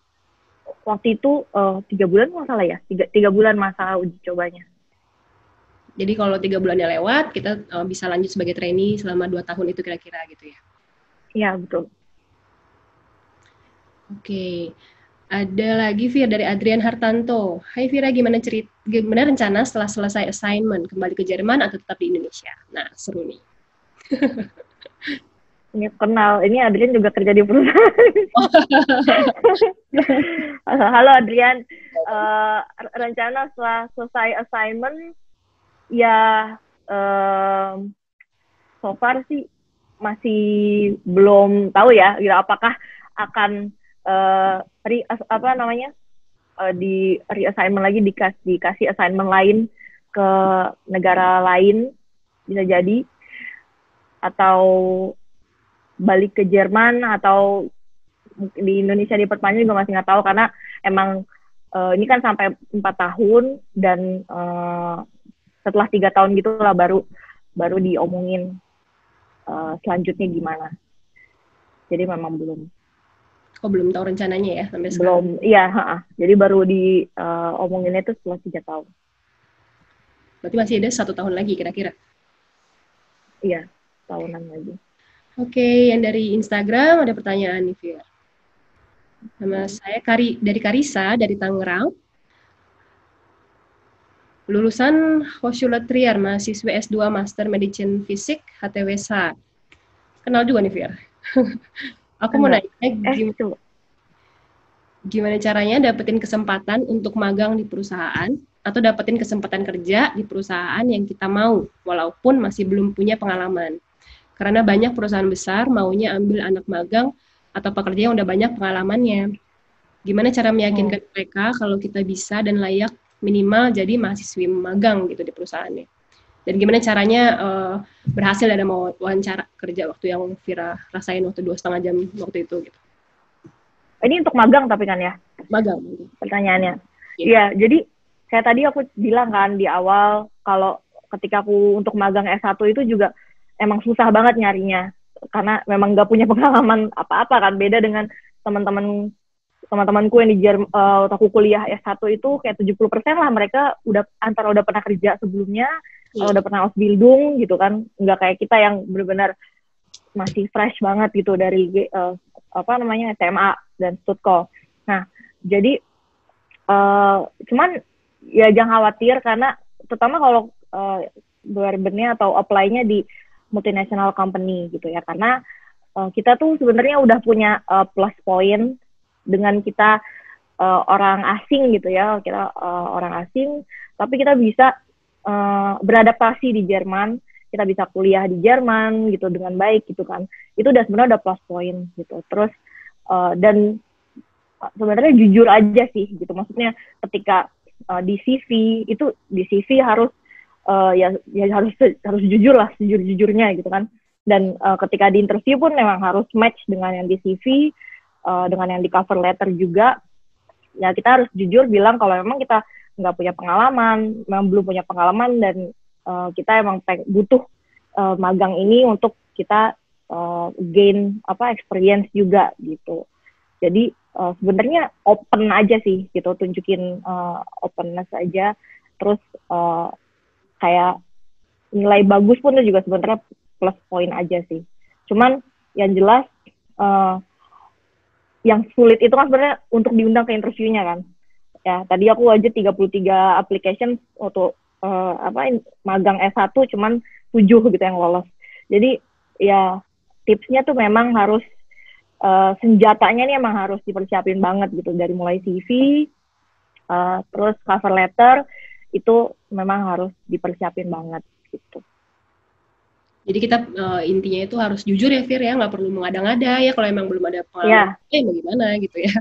Waktu itu 3 bulan nggak salah ya, 3 bulan masa uji cobanya. Jadi kalau 3 bulannya lewat, kita bisa lanjut sebagai trainee selama 2 tahun itu kira-kira gitu ya? Iya, betul. Oke. Ada lagi Fir dari Adrian Hartanto. Hai Vira, gimana rencana setelah selesai assignment? Kembali ke Jerman atau tetap di Indonesia? Nah, seru nih. Ini kenal, ini Adrian juga kerja di perusahaan. Halo Adrian, rencana setelah selesai assignment, ya so far sih masih belum tahu ya, apakah akan di reassignment lagi, dikasih assignment lain ke negara lain, bisa jadi, atau balik ke Jerman, atau di Indonesia diperpanjang juga masih nggak tahu, karena emang ini kan sampai 4 tahun, dan setelah 3 tahun gitulah baru diomongin selanjutnya gimana. Jadi memang belum. Belum tahu rencananya ya sampai sekarang? Belum, iya. Jadi baru diomonginnya itu setelah 3 tahun. Berarti masih ada 1 tahun lagi kira-kira? Iya, tahunan lagi. Oke, yang dari Instagram ada pertanyaan nih, Fir. Nama saya dari Karisa, dari Tangerang. Lulusan Hochschule Trier, mahasiswa S2 Master Medicine Fisik, HTWSH. Kenal juga nih, Fir. Aku mau nanya, gimana caranya dapetin kesempatan untuk magang di perusahaan atau dapetin kesempatan kerja di perusahaan yang kita mau, walaupun masih belum punya pengalaman. Karena banyak perusahaan besar maunya ambil anak magang atau pekerja yang udah banyak pengalamannya. Gimana cara meyakinkan mereka kalau kita bisa dan layak minimal jadi mahasiswi magang gitu di perusahaannya. Dan gimana caranya berhasil dalam wawancara kerja waktu yang Vira rasain waktu 2,5 jam waktu itu gitu. Ini untuk magang tapi kan ya? Magang. Pertanyaannya. Iya, jadi kayak tadi aku bilang kan di awal, kalau ketika aku untuk magang S1 itu juga emang susah banget nyarinya. Karena memang nggak punya pengalaman apa-apa kan. Beda dengan teman-temanku yang di waktu aku kuliah S1 itu kayak 70% lah mereka antara udah pernah kerja sebelumnya, udah pernah Ausbildung gitu kan, nggak kayak kita yang benar-benar masih fresh banget gitu dari SMA dan Stuttgart. Nah, jadi cuman ya jangan khawatir, karena terutama kalau benernya atau apply-nya di multinational company gitu ya, karena kita tuh sebenarnya udah punya plus point dengan kita orang asing gitu ya, kita orang asing, tapi kita bisa beradaptasi di Jerman, kita bisa kuliah di Jerman gitu dengan baik gitu kan, itu udah sebenarnya udah plus point gitu. Terus dan sebenarnya jujur aja sih gitu, maksudnya ketika di CV harus ya harus jujur lah, jujurnya gitu kan. Dan ketika di interview pun memang harus match dengan yang di CV, dengan yang di cover letter juga. Ya kita harus jujur bilang kalau memang kita nggak punya pengalaman, memang belum punya pengalaman, dan kita emang butuh magang ini untuk kita gain experience juga gitu. Jadi sebenarnya open aja sih gitu, tunjukin openness aja. Terus kayak nilai bagus pun itu juga sebenarnya plus poin aja sih. Cuman yang jelas yang sulit itu kan sebenarnya untuk diundang ke interviewnya kan. Ya, tadi aku aja 33 application untuk magang S1, cuman 7 gitu yang lolos. Jadi ya tipsnya tuh memang harus senjatanya nih emang harus dipersiapin banget gitu, dari mulai CV, terus cover letter itu memang harus dipersiapin banget gitu. Jadi kita intinya itu harus jujur ya Fir ya, nggak perlu mengada-ngada ya, kalau emang belum ada pengalaman bagaimana gitu ya.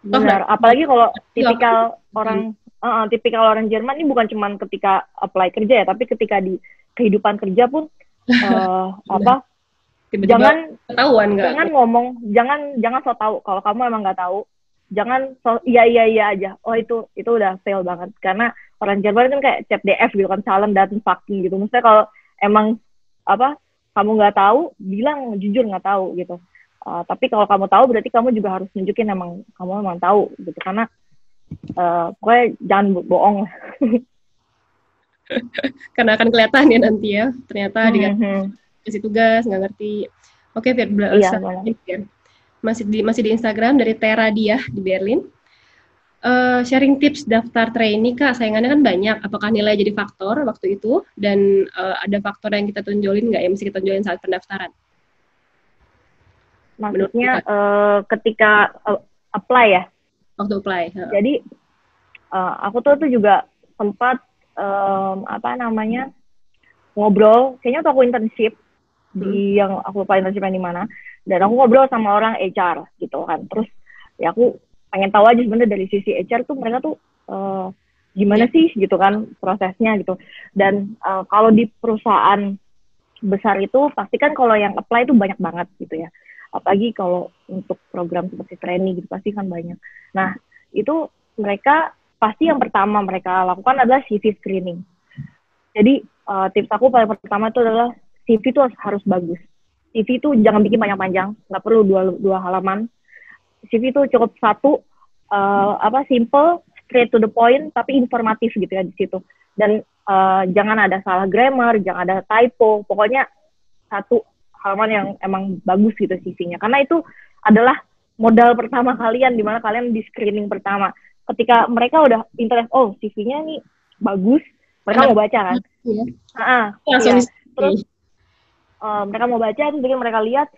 Benar, apalagi kalau tipikal orang Jerman ini bukan cuma ketika apply kerja ya, tapi ketika di kehidupan kerja pun jangan ngomong, jangan so tahu. Kalau kamu emang nggak tahu, jangan so iya aja. Oh itu udah fail banget, karena orang Jerman kan kayak chat DF gitu kan, silent dan fucking gitu. Maksudnya kalau emang kamu nggak tahu, bilang jujur nggak tahu gitu. Tapi kalau kamu tahu berarti kamu juga harus nunjukin emang kamu emang tahu gitu, karena pokoknya jangan bohong. Karena akan kelihatan ya nanti ya, ternyata dikasih tugas nggak ngerti. Oke, Fir, masih di Instagram dari Tera Diah di Berlin. Sharing tips daftar trainee Kak, saingannya kan banyak. Apakah nilai jadi faktor waktu itu? Dan ada faktor yang kita tonjolin nggak, yang mesti kita tonjolin saat pendaftaran? Maksudnya ketika apply ya? Waktu apply. Jadi aku tuh juga sempat ngobrol. Kayaknya waktu aku internship di yang aku lupa internshipnya di mana. Dan aku ngobrol sama orang HR gitu kan. Terus ya aku pengen tahu aja sebenarnya dari sisi HR tuh mereka tuh gimana sih gitu kan prosesnya gitu. Dan kalau di perusahaan besar itu pasti kan kalau yang apply itu banyak banget gitu ya. Apalagi kalau untuk program seperti trainee gitu pasti kan banyak. Nah itu mereka pasti yang pertama mereka lakukan adalah CV screening. Jadi tips aku paling pertama itu adalah CV itu harus bagus. CV itu jangan bikin panjang-panjang, nggak perlu dua halaman. CV itu cukup satu, simple, straight to the point, tapi informatif gitu ya di situ. Dan jangan ada salah grammar, jangan ada typo, pokoknya satu halaman yang emang bagus gitu CV-nya. Karena itu adalah modal pertama kalian, di mana kalian di screening pertama. Ketika mereka udah interest, oh CV-nya nih bagus, mereka mau baca kan? Terus mereka mau baca, terus mereka lihat,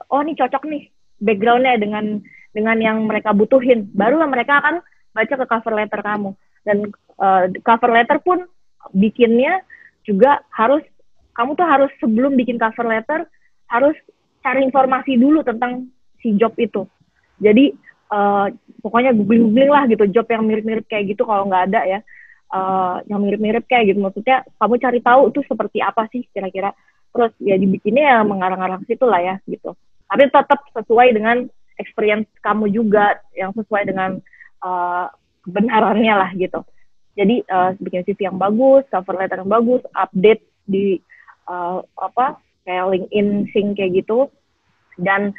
oh ini cocok nih background-nya dengan yang mereka butuhin. Barulah mereka akan baca ke cover letter kamu. Dan cover letter pun bikinnya juga kamu tuh harus sebelum bikin cover letter, harus cari informasi dulu tentang si job itu. Jadi pokoknya googling lah gitu, job yang mirip-mirip kayak gitu kalau nggak ada ya. Yang mirip-mirip kayak gitu, maksudnya kamu cari tahu itu seperti apa sih kira-kira. Terus ya dibikinnya ya mengarang-arang situ lah ya gitu. Tapi tetap sesuai dengan experience kamu juga, yang sesuai dengan kebenarannya lah gitu. Jadi bikin CV yang bagus, cover letter yang bagus, update di kayak LinkedIn, Xing kayak gitu. Dan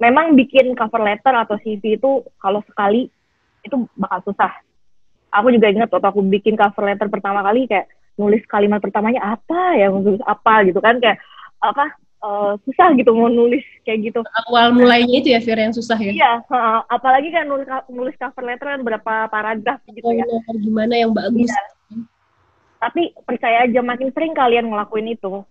memang bikin cover letter atau CV itu kalau sekali itu bakal susah. Aku juga ingat waktu aku bikin cover letter pertama kali, kayak nulis kalimat pertamanya apa ya, nulis apa gitu kan, kayak susah gitu mau nulis kayak gitu. Awal mulainya itu ya Fir yang susah ya? Iya, apalagi kan nulis cover letter kan berapa paragraf gitu ya. Gimana yang bagus. Iya. Tapi percaya aja, makin sering kalian ngelakuin itu,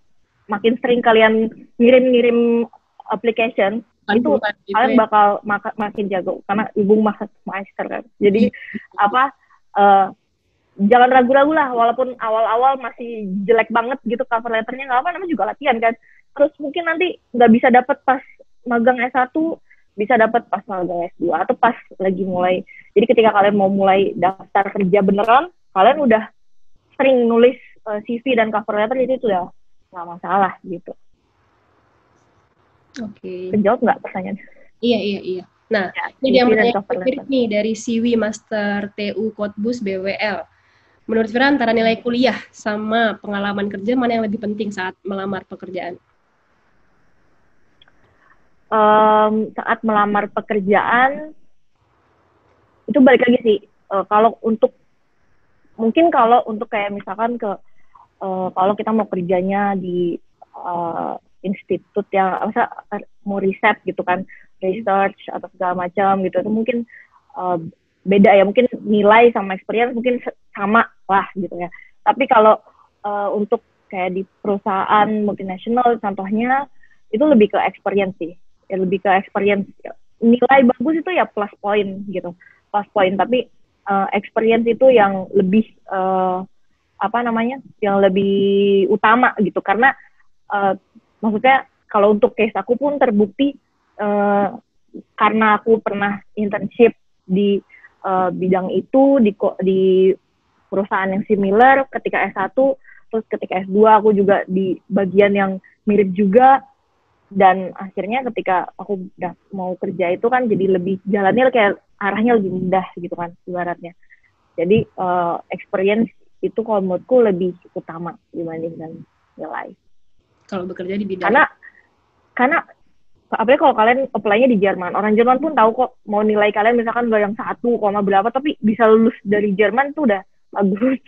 makin sering kalian ngirim application, itu kalian bakal makin jago, karena ibu master kan. Jadi jangan ragu-ragu lah, walaupun awal-awal masih jelek banget gitu cover letternya, nggak apa, namanya juga latihan kan. Terus mungkin nanti nggak bisa dapat pas magang S1, bisa dapat pas magang S2 atau pas lagi mulai. Jadi ketika kalian mau mulai daftar kerja beneran, kalian udah sering nulis CV dan cover letter, itu udah nggak masalah gitu. Oke. Kejawab nggak pertanyaannya? Iya. Nah, Ya, ini IT yang dan pertanyaan software Fir development. nih dari Siwi Master TU Kotbus BWL. Menurut Fira antara nilai kuliah sama pengalaman kerja mana yang lebih penting saat melamar pekerjaan? Saat melamar pekerjaan itu balik lagi sih. Kalau untuk mungkin kalau untuk kayak misalkan kalau kita mau kerjanya di institut yang masa mau riset gitu kan, research atau segala macam gitu, itu mungkin uh, beda ya, mungkin nilai sama experience mungkin sama lah gitu ya. Tapi kalau untuk kayak di perusahaan multinasional contohnya itu lebih ke experience sih, ya, lebih ke experience. Nilai bagus itu ya plus point gitu, plus point, tapi experience itu yang lebih apa namanya, yang lebih utama gitu, karena maksudnya kalau untuk case aku pun terbukti karena aku pernah internship di bidang itu di perusahaan yang similar ketika S1, terus ketika S2 aku juga di bagian yang mirip juga, dan akhirnya ketika aku udah mau kerja itu kan jadi lebih jalannya kayak arahnya lebih mudah gitu kan ibaratnya. Jadi experience itu kalau menurutku lebih utama dibandingkan nilai. Kalau bekerja di bidang Karena apalagi kalau kalian apply-nya di Jerman, orang Jerman pun tahu kok mau nilai kalian misalkan nggak yang 1, berapa, tapi bisa lulus dari Jerman tuh udah bagus.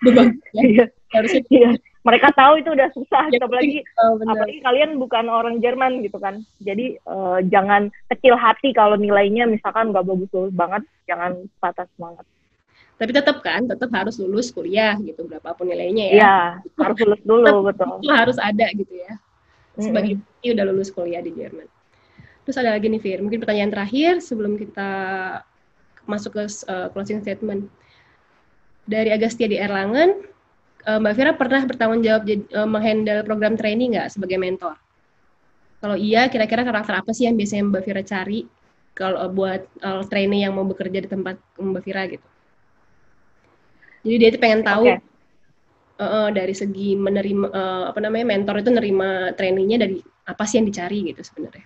bagus ya. Iya, Harusnya iya. Mereka tahu itu udah susah, gitu. penting, Apalagi kalian bukan orang Jerman gitu kan. Jadi jangan kecil hati kalau nilainya misalkan nggak bagus-bagus banget, jangan patah semangat. Tapi tetap harus lulus kuliah gitu, berapapun nilainya ya. Iya, harus lulus dulu, Tetap betul. itu harus ada gitu ya. Sebagai bukti udah lulus kuliah di Jerman. Terus ada lagi nih Fir, mungkin pertanyaan terakhir sebelum kita masuk ke closing statement. Dari Agastya di Erlangen, Mbak Fira pernah bertanggung jawab menghandle program training nggak sebagai mentor? Kalau iya, kira-kira karakter apa sih yang biasanya Mbak Fira cari kalau buat trainee yang mau bekerja di tempat Mbak Fira gitu? Jadi dia itu pengen tahu dari segi menerima mentor itu nerima trainingnya dari apa sih yang dicari gitu sebenarnya.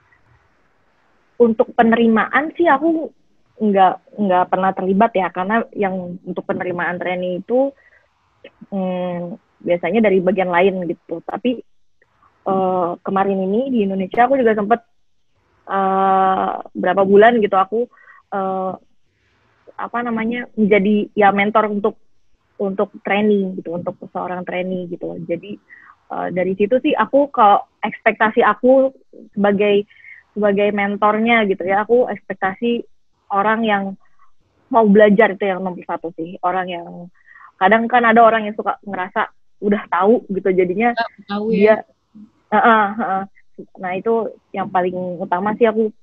Untuk penerimaan sih aku nggak pernah terlibat ya, karena yang untuk penerimaan training itu biasanya dari bagian lain gitu. Tapi kemarin ini di Indonesia aku juga sempat berapa bulan gitu aku menjadi ya mentor untuk training gitu, untuk seorang trainee gitu. Jadi dari situ sih aku, kalau ekspektasi aku sebagai mentornya gitu ya, aku ekspektasi orang yang mau belajar, itu yang nomor satu sih. Orang yang kadang kan ada orang yang suka ngerasa udah tahu gitu, jadinya tahu dia nah itu yang paling utama sih. Aku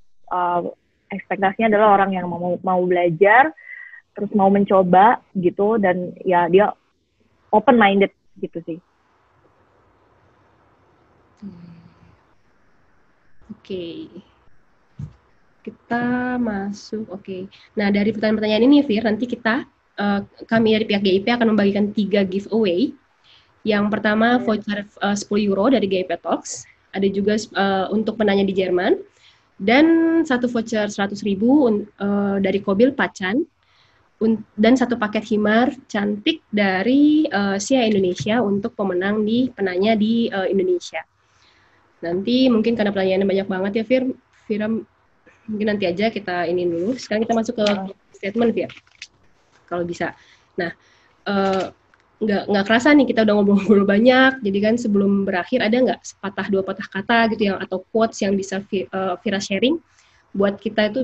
ekspektasinya adalah orang yang mau belajar, terus mau mencoba gitu, dan ya dia open minded gitu sih. Oke. Kita masuk, oke. Nah, dari pertanyaan-pertanyaan ini, Fir, nanti kami dari pihak GIP akan membagikan 3 giveaway. Yang pertama, voucher 10 euro dari GIP Talks. Ada juga untuk penanya di Jerman. Dan 1 voucher 100.000 dari Kobil Pacan. Dan 1 paket himar cantik dari SIA Indonesia untuk pemenang di penanya di Indonesia. Nanti mungkin karena pertanyaannya banyak banget ya, Fira, mungkin nanti aja kita ini dulu. Sekarang kita masuk ke statement ya, kalau bisa. Nah, nggak kerasa nih kita udah ngobrol-ngobrol banyak. Jadi kan sebelum berakhir ada nggak sepatah 2 patah kata gitu yang atau quotes yang bisa Fira sharing buat kita itu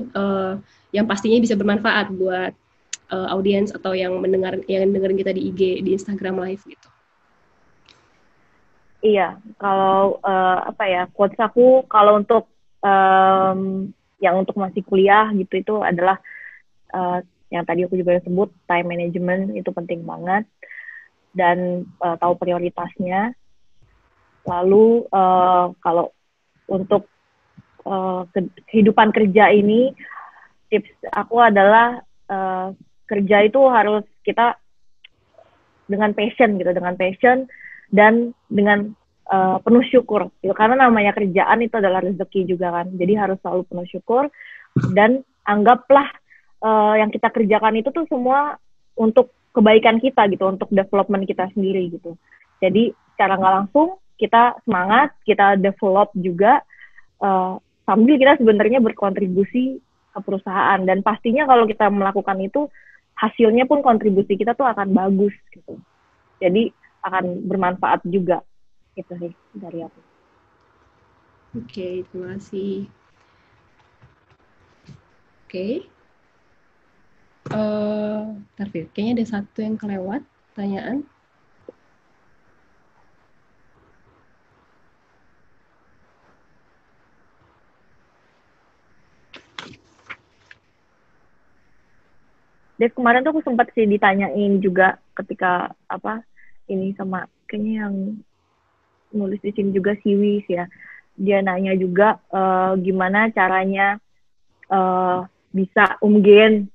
yang pastinya bisa bermanfaat buat audiens atau yang dengerin kita di IG, di Instagram Live gitu. Iya, kalau quotes aku kalau untuk yang untuk masih kuliah gitu, itu adalah yang tadi aku juga sebut, time management itu penting banget, dan tahu prioritasnya. Lalu kalau untuk kehidupan kerja ini, tips aku adalah kerja itu harus kita dengan passion gitu, dan dengan penuh syukur gitu, karena namanya kerjaan itu adalah rezeki juga kan, jadi harus selalu penuh syukur dan anggaplah yang kita kerjakan itu tuh semua untuk kebaikan kita gitu, untuk development kita sendiri gitu. Jadi secara nggak langsung kita semangat, kita develop juga sambil kita sebenarnya berkontribusi ke perusahaan, dan pastinya kalau kita melakukan itu hasilnya pun kontribusi kita tuh akan bagus gitu. Jadi akan bermanfaat juga. Itu sih dari aku. Oke, terima kasih. Oke. Tarfir, kayaknya ada satu yang kelewat pertanyaan. Dev, kemarin tuh aku sempat sih ditanyain juga ketika ini sama kayaknya yang nulis di sini juga Siwis ya. Dia nanya juga gimana caranya bisa umgehen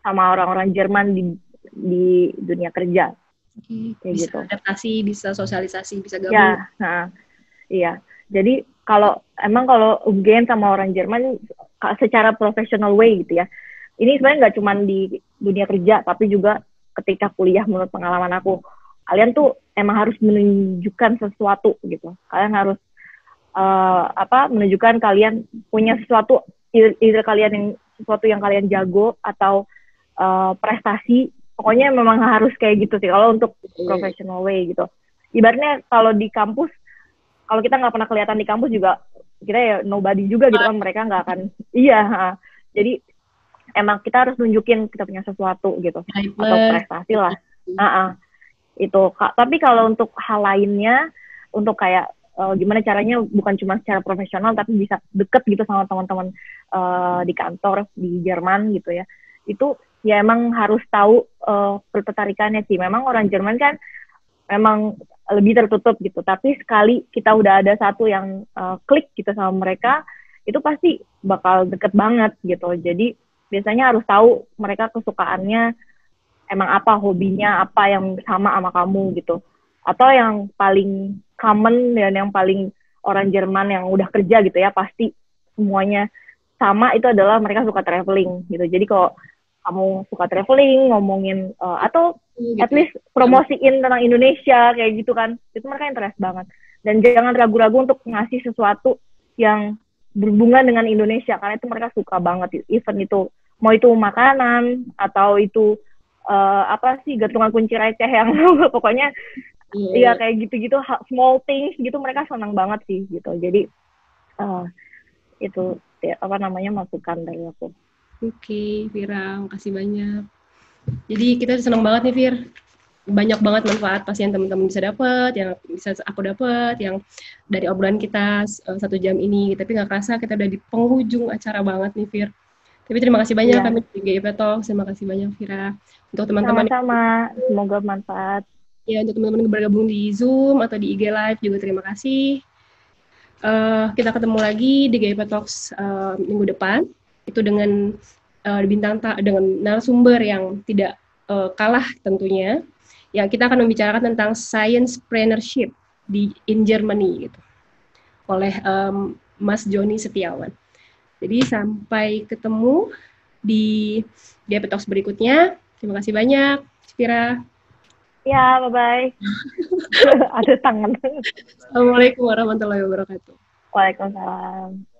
sama orang-orang Jerman di dunia kerja. Kayak bisa gitu. Adaptasi, bisa sosialisasi, bisa gabung. Ya, iya. Jadi kalau umgehen sama orang Jerman secara professional way gitu ya. Ini sebenarnya nggak cuma di dunia kerja, tapi juga ketika kuliah menurut pengalaman aku. Kalian tuh emang harus menunjukkan sesuatu gitu. Kalian harus menunjukkan kalian punya sesuatu, either kalian yang sesuatu yang kalian jago atau prestasi. Pokoknya memang harus kayak gitu sih kalau untuk professional way gitu. Ibaratnya kalau di kampus, kalau kita nggak pernah kelihatan di kampus juga, kita ya nobody juga gitu kan, mereka nggak akan. Iya, jadi emang kita harus nunjukin kita punya sesuatu gitu, atau prestasi lah. Itu. Tapi kalau untuk hal lainnya, untuk kayak gimana caranya bukan cuma secara profesional tapi bisa deket gitu sama teman-teman di kantor di Jerman gitu ya. Itu ya emang harus tahu ketertarikannya sih. Memang orang Jerman kan memang lebih tertutup gitu. Tapi sekali kita udah ada satu yang klik gitu sama mereka, itu pasti bakal deket banget gitu. Jadi biasanya harus tahu mereka kesukaannya emang apa, hobinya apa yang sama kamu gitu. Atau yang paling common dan yang paling orang Jerman yang udah kerja gitu ya, pasti semuanya sama, itu adalah mereka suka traveling gitu. Jadi kalau kamu suka traveling, ngomongin atau at least promosiin tentang Indonesia kayak gitu kan, itu mereka interest banget. Dan jangan ragu-ragu untuk ngasih sesuatu yang berhubungan dengan Indonesia, karena itu mereka suka banget. Even itu mau itu makanan atau itu gantungan kunci receh yang pokoknya ya kayak gitu-gitu, small things gitu, mereka senang banget sih gitu. Jadi itu ya, masukan dari aku. Oke, Vira, makasih banyak. Jadi kita senang banget nih, Vir. Banyak banget manfaat pasti yang teman-teman bisa dapat, yang bisa aku dapat, yang dari obrolan kita 1 jam ini. Tapi nggak kerasa kita udah di penghujung acara banget nih, Vir. Tapi terima kasih banyak kami di GIP Talks. Terima kasih banyak, Vira. Untuk teman-teman. Sama-sama, semoga bermanfaat. Ya, untuk teman-teman yang bergabung di Zoom atau di IG Live juga terima kasih. Kita ketemu lagi di GIP Talks minggu depan. Itu dengan dengan narasumber yang tidak kalah tentunya, yang kita akan membicarakan tentang sciencepreneurship in Germany gitu, oleh Mas Joni Setiawan. Jadi sampai ketemu di GIP Talks berikutnya. Terima kasih banyak, Vira. Ya, bye-bye. Ada tangan. Assalamualaikum warahmatullahi wabarakatuh. Waalaikumsalam.